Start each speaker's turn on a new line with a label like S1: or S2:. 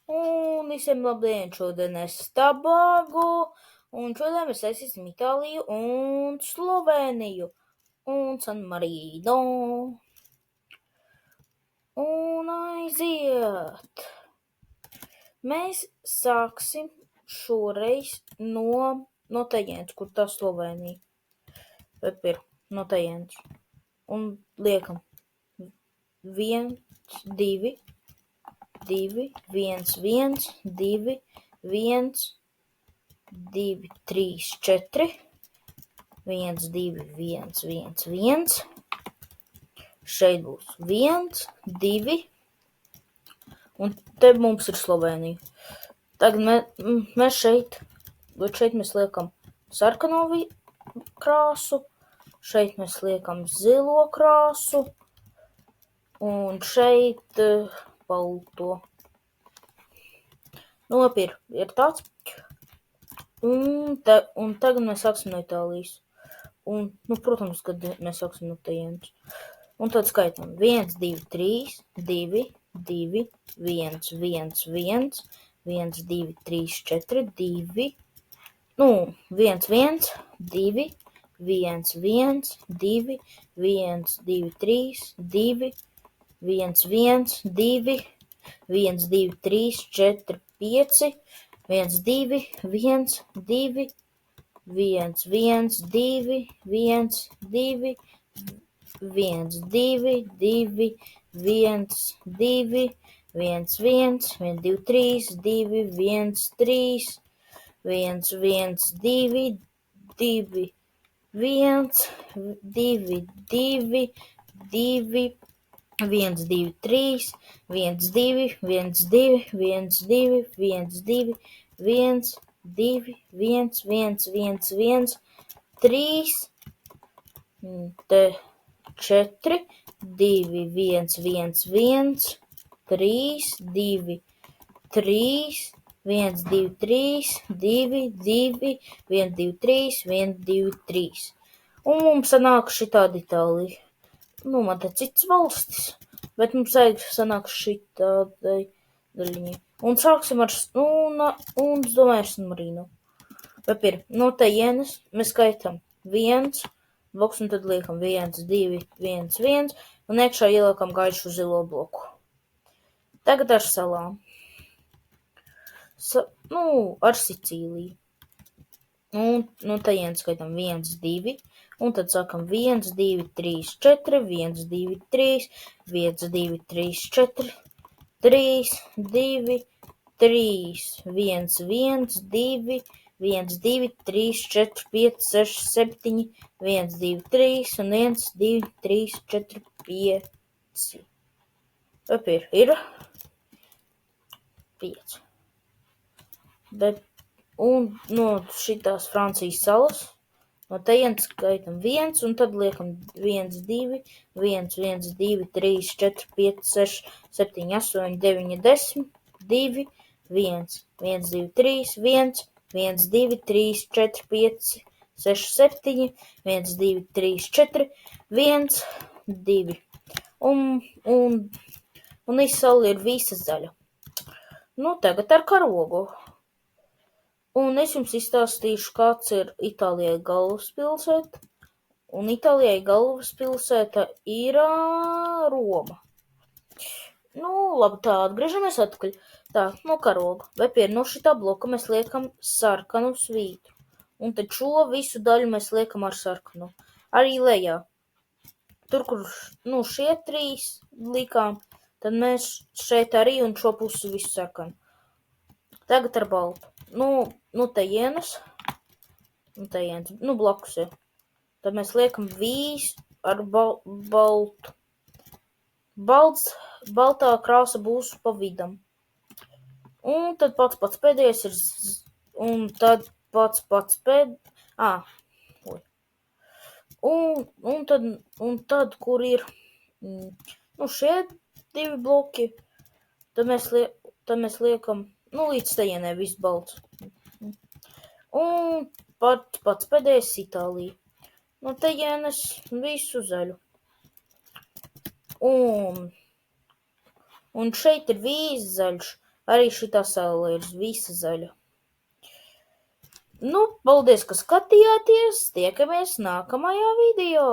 S1: Un visiem labdien, šodien es Tabagu, un šodien mēs aizsīsim Itāliju un Sloveniju un San Marino. Un aiziet! Mēs sāksim šoreiz no tajienes, kur tā Slovenija. No tajienes. Un liekam 1, 2, 2, 1, 1, 2, 1, 2, 3, 4, 1, 2, 1, 1, 1. Šeit būs 1, 2, un te mums ir Slovenija. Tagad mēs šeit mēs liekam sarkano krāsu, šeit mēs liekam zilo krāsu, un šeit balto. Ir tāds. Un tagad mēs sāksim no Itālijas. Un, protams, kad mēs sāksim no tajienes. Un tad skaitam 1, 2, 3, 2, 2, 1, 1, 1, 1, 2, 3, 4, 2, 1, 1, 2, 1, 1, 2, 1, 2, 3, 2, 1, 1, 2, 1, 2, 3, 4, 5, 1, 2, 1, 2, 1, 1, 2, 1, 2, 1, 2, 2, 1, 2, 1, 1, 1, 2, 3, 2, 1, 3, 1, 1, 2, 2, 1, 2, 2, 2, 1, 2, 3, 1, 2, 1, 2, 1, 2, 1, 2, 1, 2, 1, 1, 1, 1, 3, 4, 2, 1, 1, 1, 3, 2, 3, 1, 2, 3, 2, 2, 1, 2, 3, 1, 2, 3. Un mums sanāk šitādi Itālija. Man te citas valstis, bet mums vajag sanāk šitādai daļiņai. Un sāksim ar, un es domāju, San Marino. No tajienes mēs skaitam 1 bloks, un tad liekam 1, 2, 1, 1, un iekšā ieliekam gaišu zilo bloku. Tagad ar salām. Ar Sicīliju. Un no tajienes skaitam 1, 2, un tad sākam 1, 2, 3, 4, 1, 2, 3, 1, 2, 3, 4, 3, 2, 3, 1, 1, 2, 1, 2, 3, 4, 5, 6, 7, 1, 2, 3, un 1, 2, 3, 4, 5. Ir 5. Un no šitās Francijas salas, no tajienes skaitam 1, un tad liekam 1, 2, 1, 1, 2, 3, 4, 5, 6, 7, 8, 9, 10, 2, 1, 1, 2, 3, 1, 1, 2, 3, 4, 5, 6, 7, 1, 2, 3, 4, 1, 2. Un izsala ir visa zaļa. Tagad ar karogu. Un es jums izstāstīšu, kāds ir Itālijai galvaspilsēta. Un Itālijai galvaspilsēta ir Roma. Labi, tā atgriežamies atpakaļ. Tā, no karoga. No šitā bloka mēs liekam sarkanu svītru. Un tad šo visu daļu mēs liekam ar sarkanu. Arī lejā. Tur, kur šie 3 likām, tad mēs šeit arī un šo pusi visu sarkanu. Tagad ar baltu. No tajienes, blakus ir. Tad mēs liekam visu ar baltu. Baltā krāsa būs pa vidam. Un tad pats pēdējais ir, un tad pats un tad, kur ir šie 2 bloki, tad mēs liekam, līdz tajienē viss balts. Un pats pēdējais Itālija. No tajienes visu zaļu. Un šeit ir viss zaļš. Arī šitā saule ir visa zaļa. Nu, paldies, ka skatījāties! Tiekamies nākamajā video!